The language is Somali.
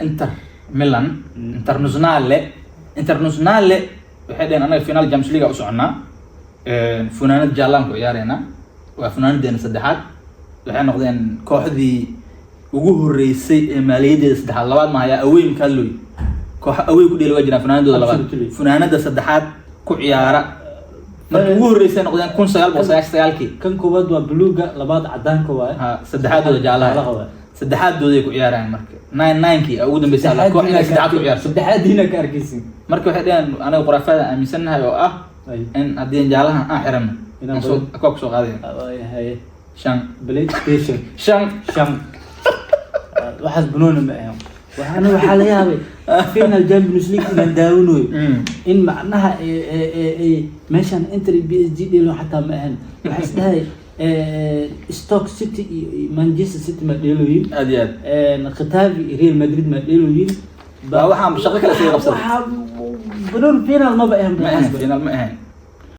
انتر ميلان انترناسيونال وحدين انا الفينال جامس ليغا وسعنا فنانة جالان كو عيارينا وفنانة دين سدحات waxay noqdeen kooxdii ugu horeysay ee maaliyadeeda saddexaad labaad ma haya away kalluy koox away ku dheelay wajina fanaanadooda labaad fanaanada saddexaad ku ciyaara markii ugu horeysay noqdeen 1999kii kan koowaad waa buluuga labaad cadaanka waay ha saddexaadooda jaalaha saddexaadooda ay ku ciyaaraan marka 99kii ugu dambeysay la koox inay saddexaad ku ciyaarto saddexaadina ka arkaysin marka waxay dhaheen anaga quraafada aaminsanahay oo ah in hadii jaalahan aan xirano inaan soo koob soo qaadeen hay shan PlayStation shan waxaas banooni ma ahan waxaana waxa la yaabay final Champions League inaan daawanayo in macnaha meeshan Inter PSG dhilo xataa ma ahan waxa isdahay Stoke City Manchester City ma dheeloyin aad Getafe Real Madrid ma dheeloyin waxa shaqo kale soo qabsaday banooni final ma ahan final ma ahan